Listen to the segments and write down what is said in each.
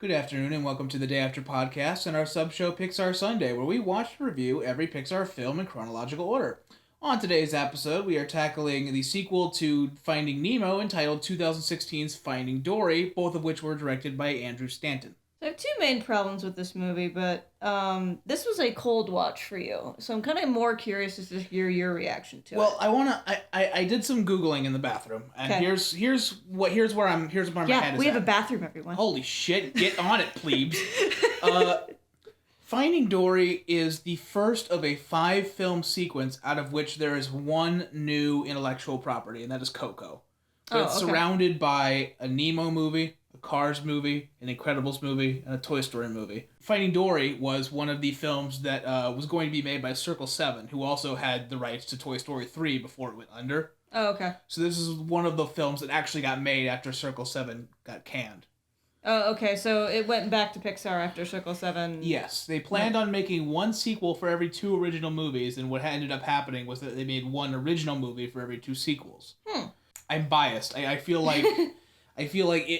Good afternoon and welcome to the Day After Podcast and our sub-show Pixar Sunday, where we watch and review every Pixar film in chronological order. On today's episode, we are tackling the sequel to Finding Nemo entitled 2016's Finding Dory, both of which were directed by Andrew Stanton. I have two main problems with this movie, but this was a cold watch for you, so I'm kind of more curious as to hear your reaction to it. Well, I did some Googling in the bathroom, and here's where my head is at. We have a bathroom, everyone. Holy shit, get on it, plebes. Finding Dory is the first of a 5-film sequence out of which there is one new intellectual property, and that is Coco. But it's surrounded by a Nemo movie, a Cars movie, an Incredibles movie, and a Toy Story movie. Finding Dory was one of the films that was going to be made by Circle 7, who also had the rights to Toy Story 3 before it went under. Oh, okay. So this is one of the films that actually got made after Circle 7 got canned. Oh, okay, so it went back to Pixar after Circle 7. Yes, they planned on making one sequel for every 2 original movies, and what ended up happening was that they made one original movie for every 2 sequels. I'm biased. I feel like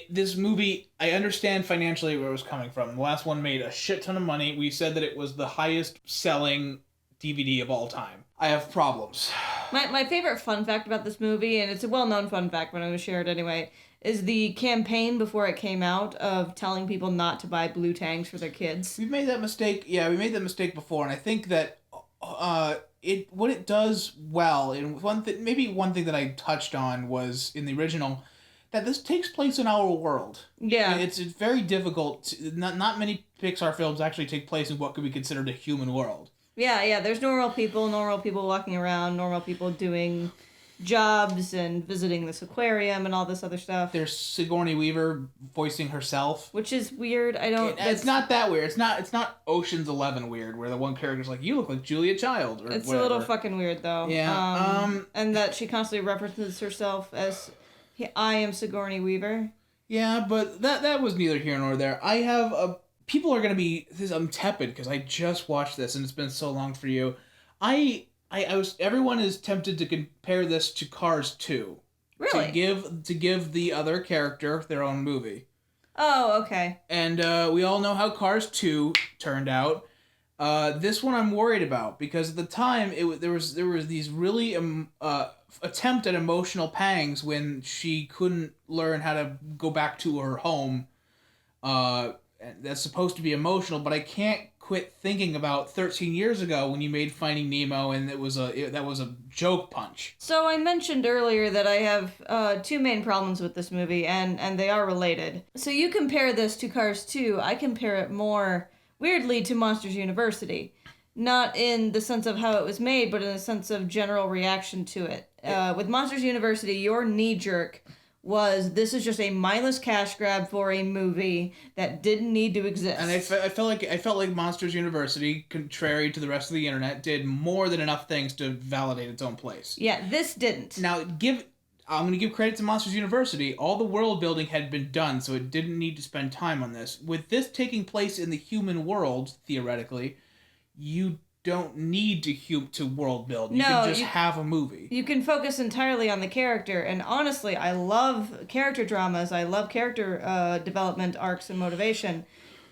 this movie, I understand financially where it was coming from. The last one made a shit ton of money. We said that it was the highest selling DVD of all time. I have problems. My favorite fun fact about this movie, and it's a well-known fun fact, but I'm going to share it anyway, is the campaign before it came out of telling people not to buy blue tangs for their kids. We've made that mistake. Yeah, we made that mistake before, and I think that what it does well, and one thing that I touched on was in the original, that this takes place in our world. Yeah. It's very difficult. Not many Pixar films actually take place in what could be considered a human world. Yeah, there's normal people walking around, normal people doing jobs and visiting this aquarium and all this other stuff. There's Sigourney Weaver voicing herself, which is weird. It's not that weird. It's not Ocean's 11 weird, where the one character's like, "You look like Julia Child," or it's whatever. A little fucking weird though. Yeah. And that she constantly references herself as, "I am Sigourney Weaver." Yeah, but that was neither here nor there. People are gonna be. I'm tepid because I just watched this and it's been so long for you. Everyone is tempted to compare this to Cars 2. Really? To give the other character their own movie. Oh, okay. And we all know how Cars 2 turned out. This one I'm worried about because at the time there was these really attempt at emotional pangs when she couldn't learn how to go back to her home. That's supposed to be emotional, but I can't quit thinking about 13 years ago when you made Finding Nemo, and that was a joke punch. So I mentioned earlier that I have 2 main problems with this movie, and they are related. So you compare this to Cars 2, I compare it more, weirdly, to Monsters University. Not in the sense of how it was made, but in the sense of general reaction to it. With Monsters University, your knee-jerk was, this is just a mindless cash grab for a movie that didn't need to exist. And I felt like Monsters University, contrary to the rest of the internet, did more than enough things to validate its own place. Yeah, this didn't. Now, I'm going to give credit to Monsters University. All the world building had been done, so it didn't need to spend time on this. With this taking place in the human world, theoretically, you don't need to world build. You can just have a movie. You can focus entirely on the character, and honestly, I love character dramas. I love character development arcs and motivation,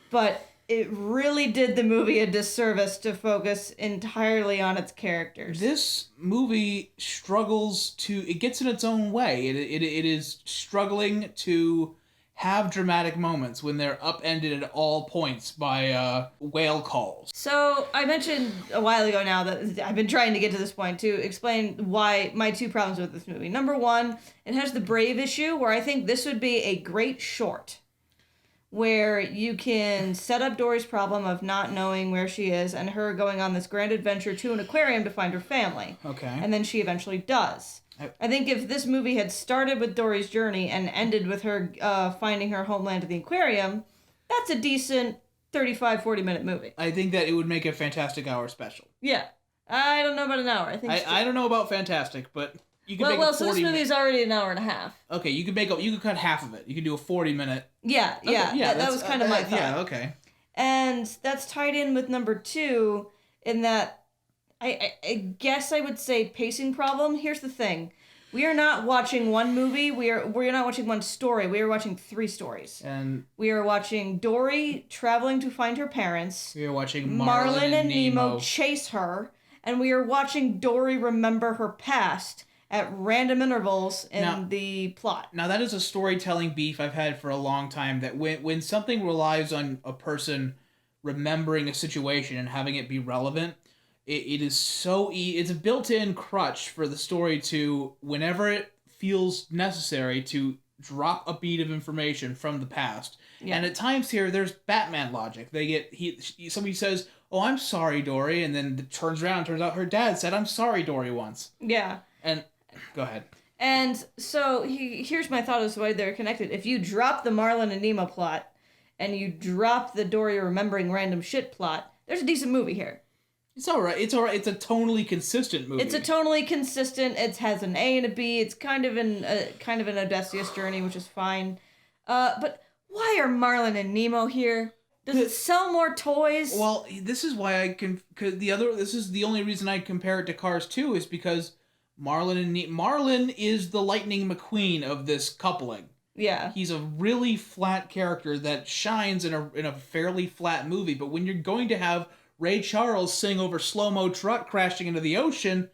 but it really did the movie a disservice to focus entirely on its characters. This movie it gets in its own way. It is struggling to have dramatic moments when they're upended at all points by whale calls. So I mentioned a while ago now that I've been trying to get to this point to explain why my 2 problems with this movie. Number 1, it has the Brave issue, where I think this would be a great short, where you can set up Dory's problem of not knowing where she is and her going on this grand adventure to an aquarium to find her family. Okay. And then she eventually does. I think if this movie had started with Dory's journey and ended with her finding her homeland at the aquarium, that's a decent 35-40 minute movie. I think that it would make a fantastic hour special. Yeah. I don't know about an hour. I don't know about fantastic, but you can make a 40 so this movie is already an hour and a half. Okay, you could cut half of it. You could do a 40-minute. Yeah. That was kind of my thought. Yeah, okay. And that's tied in with number 2 in that I guess I would say pacing problem. Here's the thing. We are not watching one movie. We're not watching one story. We are watching 3 stories. And we are watching Dory traveling to find her parents. we are watching Marlin and Nemo chase her, and we are watching Dory remember her past at random intervals in the plot. Now that is a storytelling beef I've had for a long time, that when something relies on a person remembering a situation and having it be relevant, it is it's a built-in crutch for the story to, whenever it feels necessary, to drop a beat of information from the past. Yeah. And at times here, there's Batman logic. Somebody says, "Oh, I'm sorry, Dory," and then it turns around, turns out her dad said, "I'm sorry, Dory," once. Yeah. And go ahead. And so here's my thought as to why they're connected. If you drop the Marlin and Nemo plot, and you drop the Dory remembering random shit plot, there's a decent movie here. It's all right. It's a tonally consistent movie. It's a tonally consistent. It has an A and a B. It's kind of an Odysseus journey, which is fine. But why are Marlin and Nemo here? Does it sell more toys? Well, this is why this is the only reason I compare it to Cars 2 is because Marlin is the Lightning McQueen of this coupling. Yeah. He's a really flat character that shines in a fairly flat movie, but when you're going to have Ray Charles sing over slow-mo truck crashing into the ocean,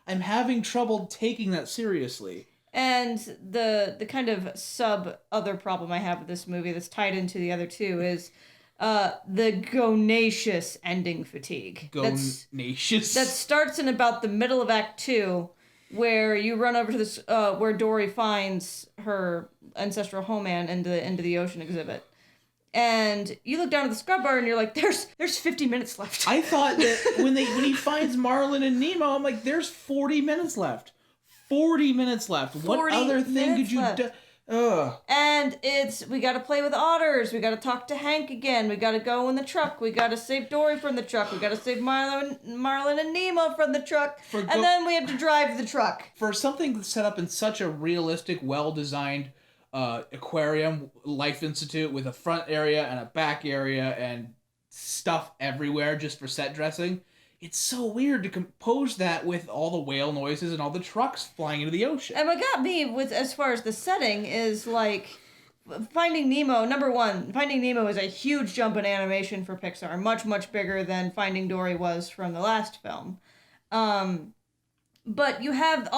I'm having trouble taking that seriously. And the kind of other problem I have with this movie that's tied into the other two is the gonacious ending fatigue. Gonacious? That starts in about the middle of Act 2, where you run over to this, where Dory finds her ancestral homeland into the ocean exhibit. And you look down at the scrub bar and you're like, there's 50 minutes left. I thought that when he finds Marlin and Nemo, I'm like, there's 40 minutes left. 40 minutes left. What other thing could you do? And we gotta play with otters. We gotta talk to Hank again. We gotta go in the truck. We gotta save Dory from the truck. We gotta save Marlin and Nemo from the truck. And then we have to drive the truck. For something that's set up in such a realistic, well-designed aquarium, Life Institute, with a front area and a back area and stuff everywhere just for set dressing, it's so weird to compose that with all the whale noises and all the trucks flying into the ocean. And what got me with, as far as the setting, is like Finding Nemo. Number one, Finding Nemo is a huge jump in animation for Pixar, much, much bigger than Finding Dory was from the last film. But you have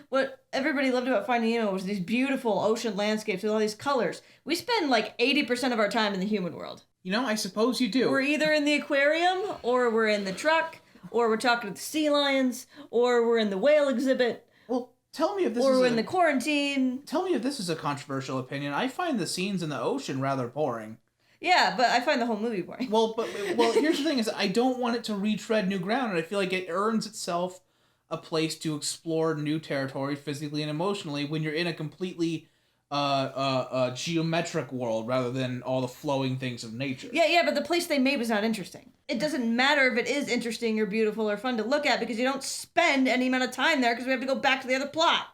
what everybody loved about Finding Nemo was these beautiful ocean landscapes with all these colors. We spend like 80% of our time in the human world. You know, I suppose you do. We're either in the aquarium, or we're in the truck, or we're talking to the sea lions, or we're in the whale exhibit. Well, tell me if this we're in the quarantine. Tell me if this is a controversial opinion. I find the scenes in the ocean rather boring. Yeah, but I find the whole movie boring. Well, here's the thing: is I don't want it to retread new ground, and I feel like it earns itself a place to explore new territory physically and emotionally when you're in a completely geometric world rather than all the flowing things of nature. Yeah, but the place they made was not interesting. It doesn't matter if it is interesting or beautiful or fun to look at because you don't spend any amount of time there because we have to go back to the other plot.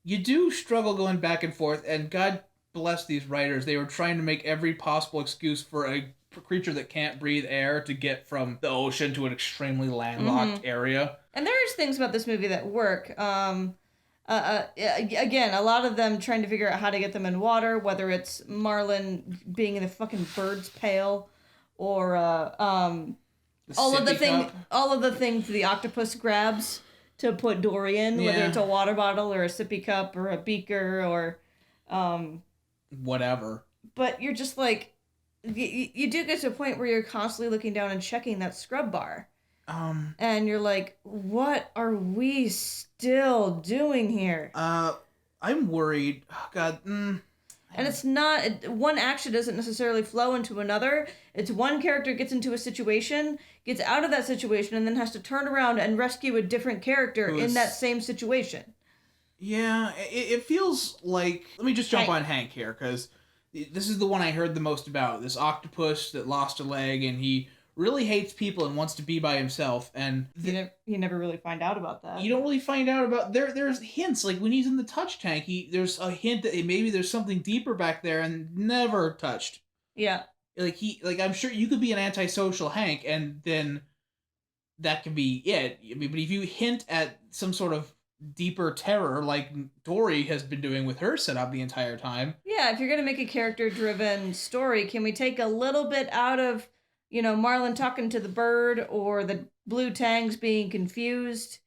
You do struggle going back and forth, and God bless these writers. They were trying to make every possible excuse for a creature that can't breathe air to get from the ocean to an extremely landlocked area. And there's things about this movie that work. Again, a lot of them trying to figure out how to get them in water, whether it's Marlin being in the fucking bird's pail, or all of the things the octopus grabs to put Dory in, whether it's a water bottle or a sippy cup or a beaker or whatever. But you're just like, you do get to a point where you're constantly looking down and checking that scrub bar. And you're like, what are we still doing here? I'm worried. Oh, God. And it's not, one action doesn't necessarily flow into another. It's one character gets into a situation, gets out of that situation, and then has to turn around and rescue a different character in that same situation. Yeah, it feels like... Let me just jump on Hank here, because this is the one I heard the most about. This octopus that lost a leg, and he really hates people and wants to be by himself, and you never really find out about that. You don't really find out about there's hints, like when he's in the touch tank, there's a hint that maybe there's something deeper back there and never touched. Yeah. I'm sure you could be an antisocial Hank, and then that could be it. I mean, but if you hint at some sort of deeper terror like Dory has been doing with her setup the entire time. Yeah, if you're going to make a character-driven story, can we take a little bit out of, Marlon talking to the bird or the blue tangs being confused,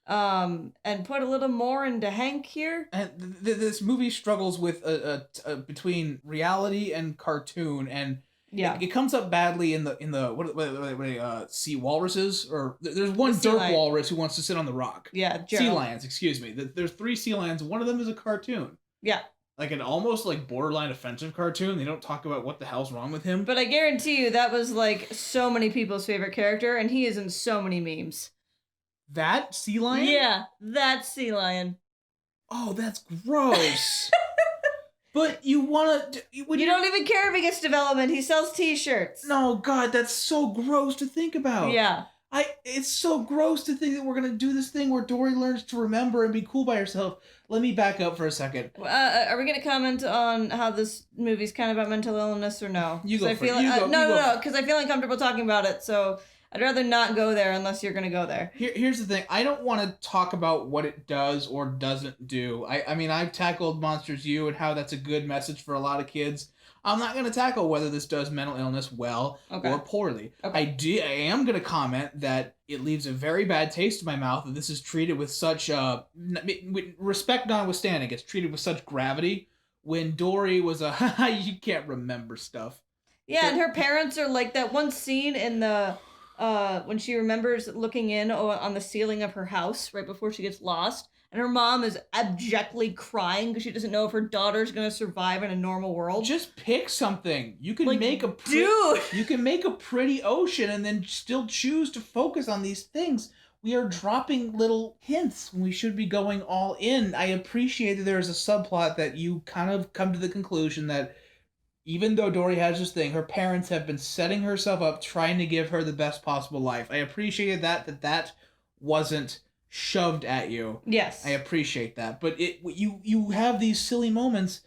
and put a little more into Hank here? And this movie struggles with between reality and cartoon, and Yeah. it comes up badly in the what sea walruses, or there's one The sea dirt lion. walrus who wants to sit on the rock. Yeah, Sea Gerald. lions, excuse me. There's 3 sea lions. One of them is a cartoon. Yeah. Like an almost like borderline offensive cartoon. They don't talk about what the hell's wrong with him. But I guarantee you that was like so many people's favorite character, and he is in so many memes. That sea lion? Yeah, that sea lion. Oh, that's gross. But you want to... You don't even care if he gets development. He sells t-shirts. No, God, that's so gross to think about. Yeah. It's so gross to think that we're going to do this thing where Dory learns to remember and be cool by herself. Let me back up for a second. Are we going to comment on how this movie's kind of about mental illness or no? You go because I feel uncomfortable talking about it, so I'd rather not go there unless you're going to go there. Here's the thing. I don't want to talk about what it does or doesn't do. I mean, I've tackled Monsters U and how that's a good message for a lot of kids. I'm not going to tackle whether this does mental illness well or poorly. Okay. I am going to comment that it leaves a very bad taste in my mouth that this is treated with such respect notwithstanding. It's treated with such gravity when Dory was you can't remember stuff. Yeah, and her parents are like that one scene in the when she remembers looking in on the ceiling of her house right before she gets lost. And her mom is abjectly crying because she doesn't know if her daughter's gonna survive in a normal world. Just pick something. You can make a You can make a pretty ocean and then still choose to focus on these things. We are dropping little hints when we should be going all in. I appreciate that there's a subplot that you kind of come to the conclusion that even though Dory has this thing, her parents have been setting herself up, trying to give her the best possible life. I appreciated that wasn't shoved at you. Yes. I appreciate that. But you have these silly moments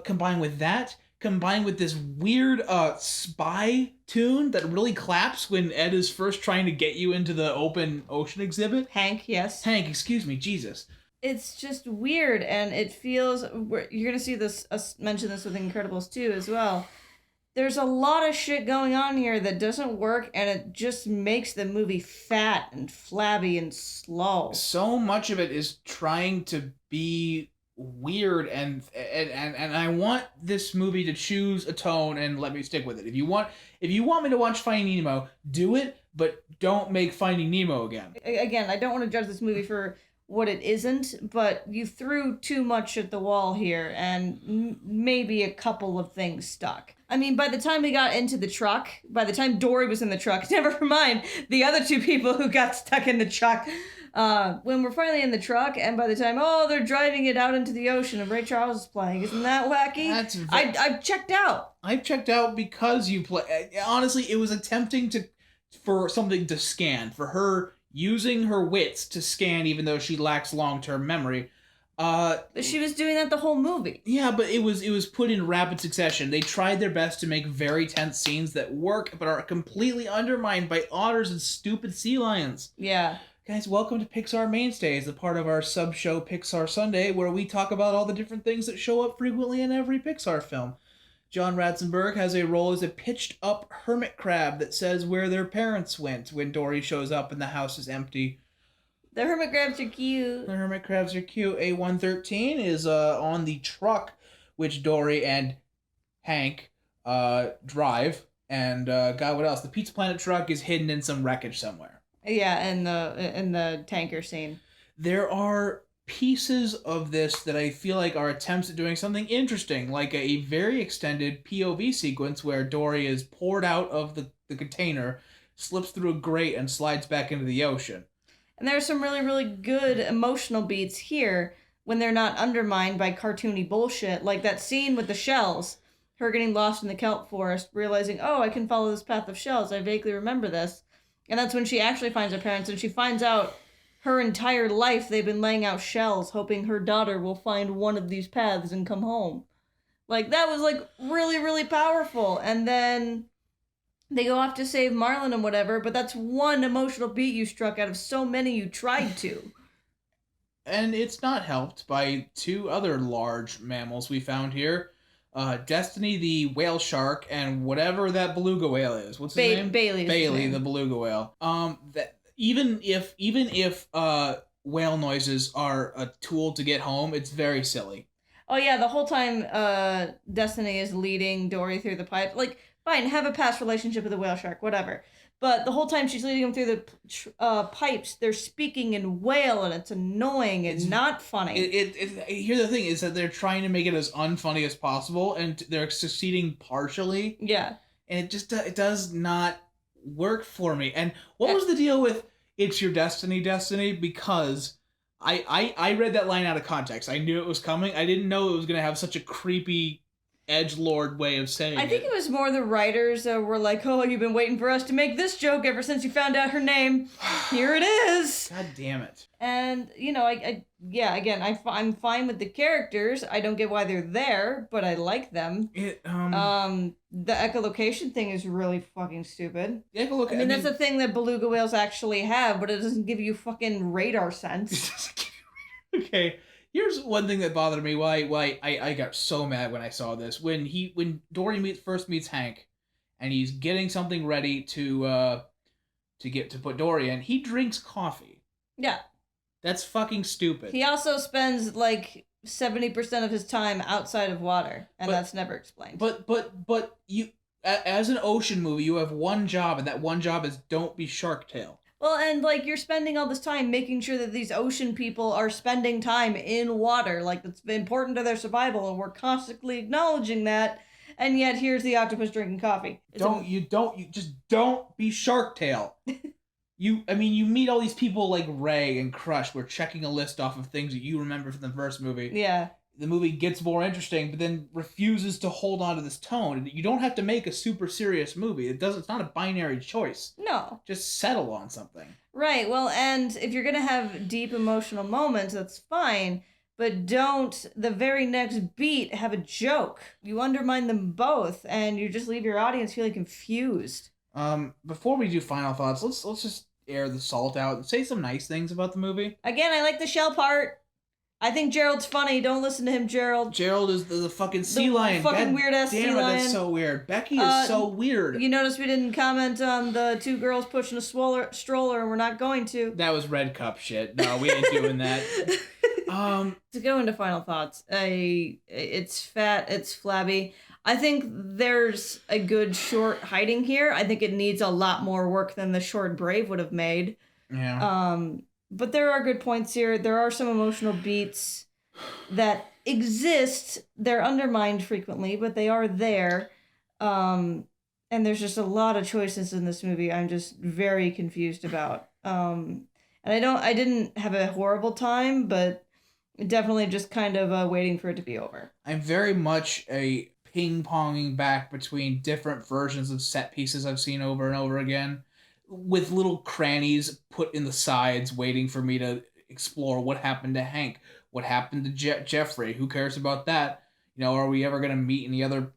combined with this weird spy tune that really claps when Ed is first trying to get you into the open ocean exhibit. Hank, yes. Hank, excuse me, Jesus. It's just weird, and it feels... You're going to see this mention this with Incredibles 2 as well. There's a lot of shit going on here that doesn't work, and it just makes the movie fat and flabby and slow. So much of it is trying to be weird, and I want this movie to choose a tone and let me stick with it. If you want me to watch Finding Nemo, do it, but don't make Finding Nemo again. Again, I don't want to judge this movie for what it isn't, but you threw too much at the wall here, and maybe a couple of things stuck. I mean, by the time we got into the truck, by the time Dory was in the truck, never mind the other 2 people who got stuck in the truck, when we're finally in the truck, and by the time, they're driving it out into the ocean and Ray Charles is playing, isn't that wacky? I've checked out. I've checked out because you play. Honestly, it was attempting for something to scan, for her using her wits to scan, even though she lacks long-term memory. But she was doing that the whole movie. Yeah, but it was put in rapid succession. They tried their best to make very tense scenes that work, but are completely undermined by otters and stupid sea lions. Yeah. Guys, welcome to Pixar Mainstays, the part of our sub-show Pixar Sunday, where we talk about all the different things that show up frequently in every Pixar film. John Ratzenberg has a role as a pitched-up hermit crab that says where their parents went when Dory shows up and the house is empty. The hermit crabs are cute. The hermit crabs are cute. A113 is on the truck which Dory and Hank drive. And God, what else? The Pizza Planet truck is hidden in some wreckage somewhere. Yeah, in the tanker scene. There are pieces of this that I feel like are attempts at doing something interesting, like a very extended POV sequence where Dory is poured out of the container, slips through a grate, and slides back into the ocean. And there's some really, really good emotional beats here when they're not undermined by cartoony bullshit, like that scene with the shells, her getting lost in the kelp forest, realizing, I can follow this path of shells, I vaguely remember this. And that's when she actually finds her parents, and she finds out her entire life they've been laying out shells, hoping her daughter will find one of these paths and come home. Like, that was, really, really powerful. And then they go off to save Marlon and whatever, but that's one emotional beat you struck out of so many you tried to. And it's not helped by two other large mammals we found here. Destiney the whale shark and whatever that beluga whale is. What's his name? Bailey the beluga whale. That even if whale noises are a tool to get home, it's very silly. Oh yeah, the whole time Destiney is leading Dory through the pipe. Like, fine, have a past relationship with a whale shark, whatever. But the whole time she's leading them through the pipes, they're speaking in whale, and it's annoying and not funny. Here's the thing, is that they're trying to make it as unfunny as possible, and they're succeeding partially. Yeah. And it does not work for me. And what was the deal with "It's your destiny, Destiny"? Because I read that line out of context. I knew it was coming. I didn't know it was going to have such a creepy edgelord way of saying it. I think it was more the writers were like, oh, you've been waiting for us to make this joke ever since you found out her name. Here it is. God damn it. And, you know, I'm fine with the characters. I don't get why they're there, but I like them. The echolocation thing is really fucking stupid. I mean, that's a thing that beluga whales actually have, but it doesn't give you fucking radar sense. Okay. Here's one thing that bothered me. Why I got so mad when I saw this. When Dory first meets Hank, and he's getting something ready to put Dory in, he drinks coffee. Yeah. That's fucking stupid. He also spends like 70% of his time outside of water, and that's never explained. But you, as an ocean movie, you have one job, and that one job is don't be Shark Tale. Well, and, like, you're spending all this time making sure that these ocean people are spending time in water. Like, that's important to their survival, and we're constantly acknowledging that. And yet, here's the octopus drinking coffee. Just don't be Shark Tale. You meet all these people like Ray and Crush. We're checking a list off of things that you remember from the first movie. Yeah. The movie gets more interesting, but then refuses to hold on to this tone. You don't have to make a super serious movie. It's not a binary choice. No. Just settle on something. Right. Well, and if you're going to have deep emotional moments, that's fine. But don't, the very next beat, have a joke. You undermine them both, and you just leave your audience feeling confused. Before we do final thoughts, let's just air the salt out and say some nice things about the movie. Again, I like the shell part. I think Gerald's funny. Don't listen to him, Gerald. Gerald is the fucking sea lion. Fucking weird ass sea lion. That's so weird. Becky is so weird. You notice we didn't comment on the two girls pushing a stroller, and we're not going to. That was Red Cup shit. No, we ain't doing that. To go into final thoughts, it's fat, it's flabby. I think there's a good short hiding here. I think it needs a lot more work than the short Brave would have made. Yeah. But there are good points here. There are some emotional beats that exist. They're undermined frequently, but they are there. And there's just a lot of choices in this movie I'm just very confused about. And I didn't have a horrible time, but definitely just kind of waiting for it to be over. I'm very much a ping-ponging back between different versions of set pieces I've seen over and over again, with little crannies put in the sides waiting for me to explore what happened to Hank, what happened to Jeffrey, who cares about that? You know, are we ever going to meet any other...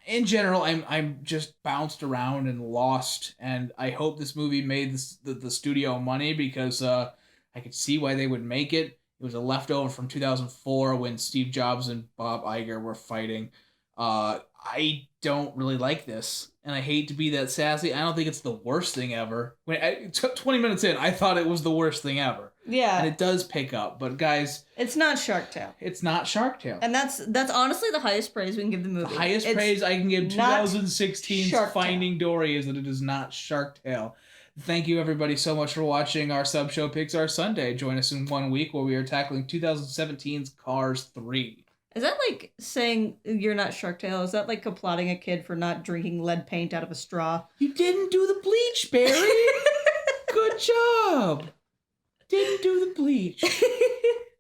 in general, I'm just bounced around and lost, and I hope this movie made the studio money, because I could see why they would make it. It was a leftover from 2004 when Steve Jobs and Bob Iger were fighting. I don't really like this, and I hate to be that sassy. I don't think it's the worst thing ever. When it took 20 minutes in, I thought it was the worst thing ever. Yeah. And it does pick up, but guys... It's not Shark Tale. It's not Shark Tale. And that's honestly the highest praise we can give the movie. The highest praise I can give 2016's Finding Dory is that it is not Shark Tale. Thank you, everybody, so much for watching our sub-show Pixar Sunday. Join us in 1 week where we are tackling 2017's Cars 3. Is that like saying you're not Shark Tale? Is that like applauding a kid for not drinking lead paint out of a straw? You didn't do the bleach, Barry! Good job! Didn't do the bleach.